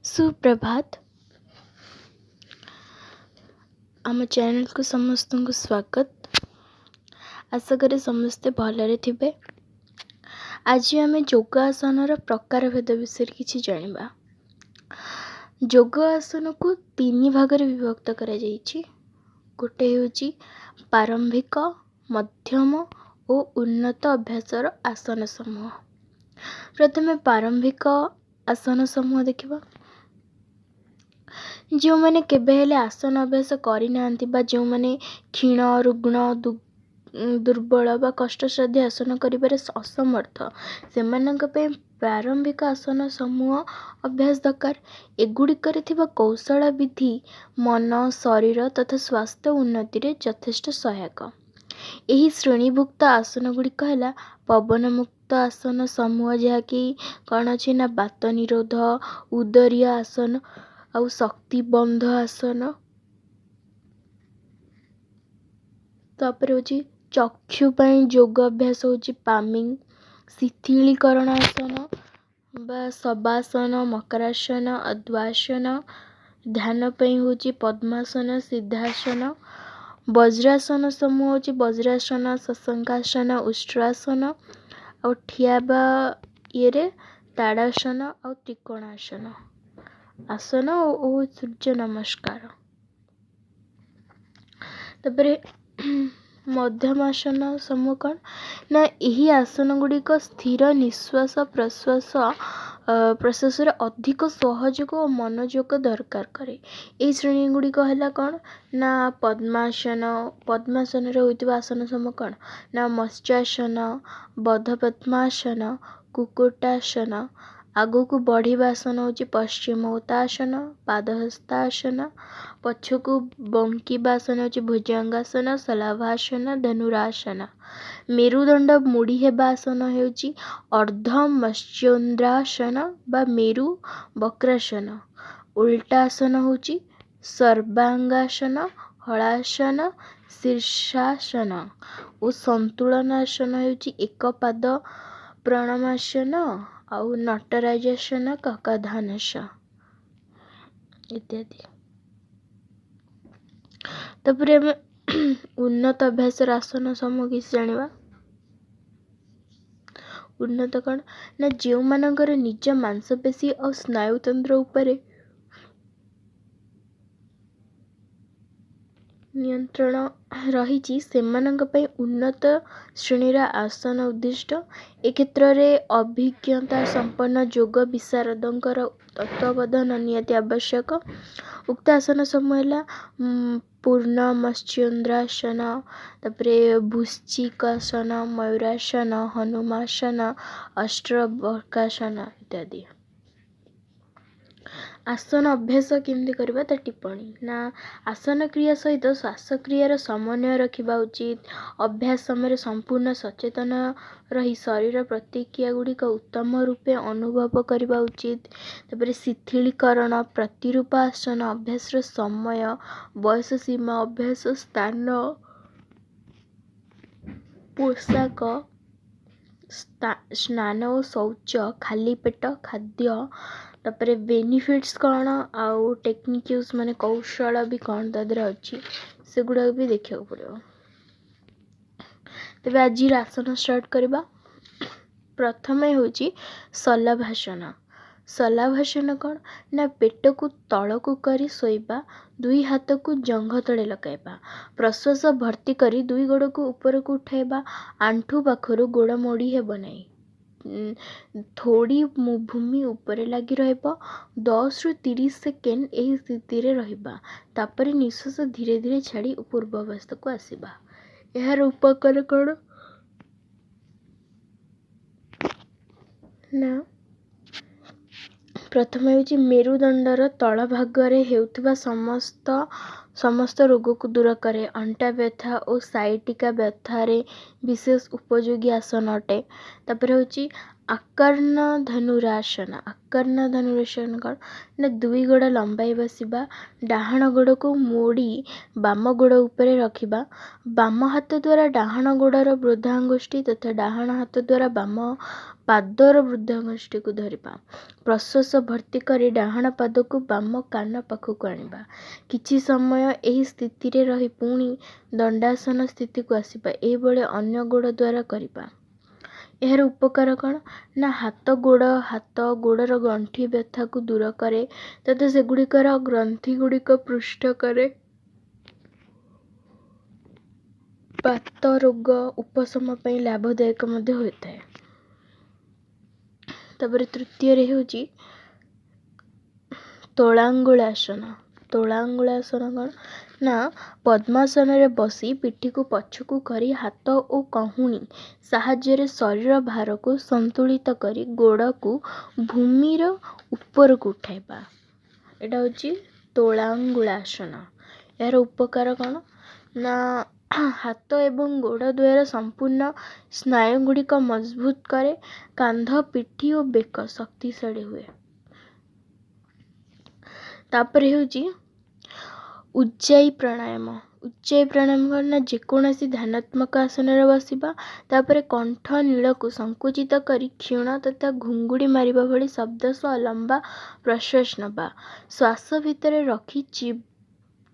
सुप्रभात। आम चैनल को समस्त को स्वागत। आशा करी समस्ते भलरे थिबे। आज आम योगासन प्रकार भेद विषय किछि जानिबा। योगासन को तीन भाग रे विभक्त करा जाइछि। गोटे होछि प्रारंभिक, मध्यम और उन्नत अभ्यासर आसन समूह। प्रथमे प्रारंभिक आसन समूह देखिबा। जो मैंने केबे हेले आसन अभ्यास करि नांती बा जो मैंने क्षीण रुग्ण दुर्बल बा कष्टसाध्य आसन करिबारे असमर्थ सेमानंक पे प्रारंभिक आसन समूह अभ्यास दरकार। एगुड़िकर थिबा कौशल विधि मन शरीर तथा स्वास्थ्य उन्नति रे यथेष्ट सहायक। एही श्रेणीभुक्त आसन गुड़िक है पवन मुक्त आसन समूह, जहाँकि कौन अच्छे ना बात निरोध, उदरीय आसन आउ शक्ति बंध आसन। तापर होची चक्षु पाई योग अभ्यास होची पामिंग, शिथिलीकरण आसन बा शवासन, मकरासन, अद्वासन। ध्यान पाई होची पद्मासन, सिद्धासन। वज्रासन समूह होची वज्रासन, शशंकासन, उष्ट्रासन और ठियाबा ये ताड़ासन और त्रिकोणासन आसन और सूर्य नमस्कार। तबरे मध्यमासन समूह कौन ना यही आसन गुड़िक स्थिर निश्वास प्रश्वास अधिक सहयोग और मनोयोग दरकार करे। यही श्रेणी गुड़िक है कौन ना पद्मासन। पद्मासन होइतिबा आसन समूह कौन ना मत्स्यासन, बद्ध पद्मासन, कुक्कुटासन। आगो को बढ़िबा आसन होची पश्चिमोत्तासन, पादहस्तासन। पछकू बंकीबा आसन होची भुजंगासन, शलभासन, धनुरासन। मेरुदंड मुड़ी हेबा आसन होची अर्ध मत्स्योन्द्रासन बा मेरु वक्रासन। उल्टासन होची सर्वांगासन, हलासन, शीर्षासन। और संतुलनासन होची एक पाद प्रणामासन और नटराजासन, ककाधानसन इत्यादि। तापर उन्नत अभ्यास आसन समूह किसी जानिबा। उन्नत कौन ना जो मानकर निज मांसपेशी और स्नायुतंत्र उपरे नियंत्रण रही सेमानंक पे उन्नत श्रेणीर आसन उद्दिष्ट। ए क्षेत्र में अभिज्ञता संपन्न योग विशारदंकर तत्वावधान नियति आवश्यक। उक्त आसन समूह है पूर्ण मत्स्योन्द्रासन, तापरे भुश्चिकासन, मयूरासन, हनुमासन, अष्टवक्रासन इत्यादि। आसन अभ्यास केमती करबा ता टिप्पणी ना आसन क्रिया सहित श्वासक्रियार समन्वय रखा उचित। अभ्यास समय संपूर्ण सचेतन रही शरीर प्रतिक्रिया गुड़िक उत्तम रूपे अनुभव करबा उचित। तापर शिथिलीकरण, प्रतिरूप आसन, अभ्यास समय, बयस सीमा, अभ्यास स्थान, पोशाक, स्नान और शौच, खाली पेट खाद्य। तापर बेनिफिट्स कौन आउ टेक्निक यूज माने कौशल भी कौन तादर अच्छी से गुड़ा भी देखा पड़ो। तेबे आज आसन स्टार्ट करबा। प्रथम होची शलभासन। शलभासन कौन ना पेट को तल को करी सोइबा, दुई हाथ को जंघ तले लगाइबा, प्रश्वास भर्ती करी दुई गोड़ को ऊपर को उठाइबा, आंठू पाखरु गोड़ मोड़ी हेब नहीं। थोड़ी भूमि ऊपर लगी रहिबा। 10 ରୁ 30 सेकेंड एही स्थिति रे रहिबा। तापर निश्वास धीरे धीरे छाड़ी पूर्व अवस्था को आसीबा। यार उपकर कौन ना प्रथम होची मेरुदंडर तल भागरे हेउथिबा समस्त रोग को दूर करे। अंटा व्यथा और साइटिका व्यथा रे विशेष उपयोगी आसन अटे। तापर होची ଆକର୍ଣ୍ଣ ଧନୁରାସନ। ଆକର୍ଣ୍ଣ ଧନୁରାସନ କ'ଣ ନା 2 ଗୋଡ଼ ଲମ୍ବାଇ ବସିବା, ଡାହାଣ ଗୋଡ଼କୁ ମୋଡ଼ି ବାମ ଗୋଡ଼ ଉପରେ ରଖିବା, ବାମ ହାତ ଦ୍ୱାରା ଡାହାଣ ଗୋଡ଼ର ବୃଦ୍ଧାଙ୍ଗୁଷ୍ଠି ତଥା ଡାହାଣ ହାତ ଦ୍ୱାରା ବାମ ପାଦର ବୃଦ୍ଧାଙ୍ଗୁଷ୍ଠିକୁ ଧରିବା, ପ୍ରଶ୍ୱାସ ଭର୍ତ୍ତି କରି ଡାହାଣ ପାଦକୁ ବାମ କାନ ପାଖକୁ ଆଣିବା। କିଛି ସମୟ ଏହି ସ୍ଥିତିରେ ରହି ପୁଣି ଦଣ୍ଡାସନ ସ୍ଥିତିକୁ ଆସିବା। ଏହିଭଳି ଅନ୍ୟ ଗୋଡ଼ ଦ୍ୱାରା କରିବା। ଏହାର ଉପକାର କ'ଣ ନା ହାତ ଗୋଡ଼ର ଗଣ୍ଠି ବ୍ୟଥାକୁ ଦୂର କରେ ତଥା ସେଗୁଡ଼ିକର ଗ୍ରନ୍ଥିଗୁଡ଼ିକ ପୃଷ୍ଠ କରେ। ବାତ ରୋଗ ଉପଶମ ପାଇଁ ଲାଭଦାୟକ ମଧ୍ୟ ହୋଇଥାଏ। ତାପରେ ତୃତୀୟରେ ହେଉଛି ତୋଳାଙ୍ଗୁଳାସନ। ତୋଳାଙ୍ଗୁଳାସନ କ'ଣ ନା ପଦ୍ମାସନରେ ବସି ପିଠିକୁ ପଛକୁ କରି ହାତ ଓ କହୁଣି ସାହାଯ୍ୟରେ ଶରୀର ଭାରକୁ ସନ୍ତୁଳିତ କରି ଗୋଡ଼କୁ ଭୂମିର ଉପରକୁ ଉଠାଇବା। ଏଇଟା ହେଉଛି ତୋଳାଙ୍ଗୁଳାସନ। ଏହାର ଉପକାର କ'ଣ ନା ହାତ ଏବଂ ଗୋଡ଼ ଦ୍ୱାରା ସମ୍ପୂର୍ଣ୍ଣ ସ୍ନାୟୁଗୁଡ଼ିକ ମଜବୁତ କରେ, କାନ୍ଧ, ପିଠି ଓ ବେକ ଶକ୍ତିଶାଳୀ ହୁଏ। ତାପରେ ହେଉଛି ଉଜ୍ଜାୟୀ ପ୍ରାଣାୟାମ। ଉଜ୍ଜାୟୀ ପ୍ରାଣାୟାମ କ'ଣ ନା ଯେକୌଣସି ଧ୍ୟାନାତ୍ମକ ଆସନରେ ବସିବା, ତାପରେ କଣ୍ଠ ନୀଳକୁ ସଙ୍କୁଚିତ କରି କ୍ଷୀଣ ତଥା ଘୁଙ୍ଗୁଡ଼ି ମାରିବା ଭଳି ଶବ୍ଦ ସହ ଲମ୍ବା ପ୍ରଶ୍ୱାସ ନେବା। ଶ୍ୱାସ ଭିତରେ ରଖି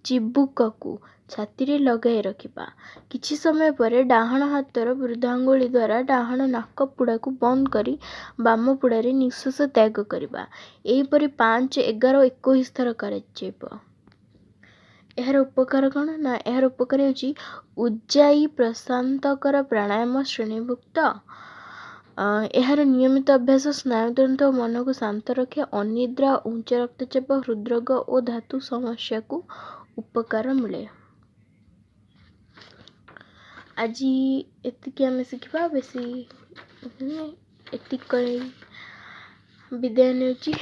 ଚିବୁକକୁ ଛାତିରେ ଲଗାଇ ରଖିବା। କିଛି ସମୟ ପରେ ଡାହାଣ ହାତର ବୃଦ୍ଧାଙ୍ଗୁଳି ଦ୍ୱାରା ଡାହାଣ ନାକ ପୁଡ଼ାକୁ ବନ୍ଦ କରି ବାମ ପୁଡ଼ାରେ ନିଃଶ୍ୱାସ ତ୍ୟାଗ କରିବା। ଏହିପରି 5, 11, 21 ଥର କରାଯିବ। ଏହାର ଉପକାର କ'ଣ ନା ଏହାର ଉପକାର ହେଉଛି ଉଜ୍ଜାୟୀ ପ୍ରଶାନ୍ତକର ପ୍ରାଣାୟାମ ଶ୍ରେଣୀଭୁକ୍ତ। ଏହାର ନିୟମିତ ଅଭ୍ୟାସ ସ୍ନାୟୁତନ୍ତ୍ର ଓ ମନକୁ ଶାନ୍ତ ରଖେ। ଅନିଦ୍ରା, ଉଚ୍ଚ ରକ୍ତଚାପ, ହୃଦରୋଗ ଓ ଧାତୁ ସମସ୍ୟାକୁ ଉପକାର ମିଳେ। ଆଜି ଏତିକି ଆମେ ଶିଖିବା, ବେଶୀ ଏତିକି କହି ବିଦାୟ ନେଉଛି।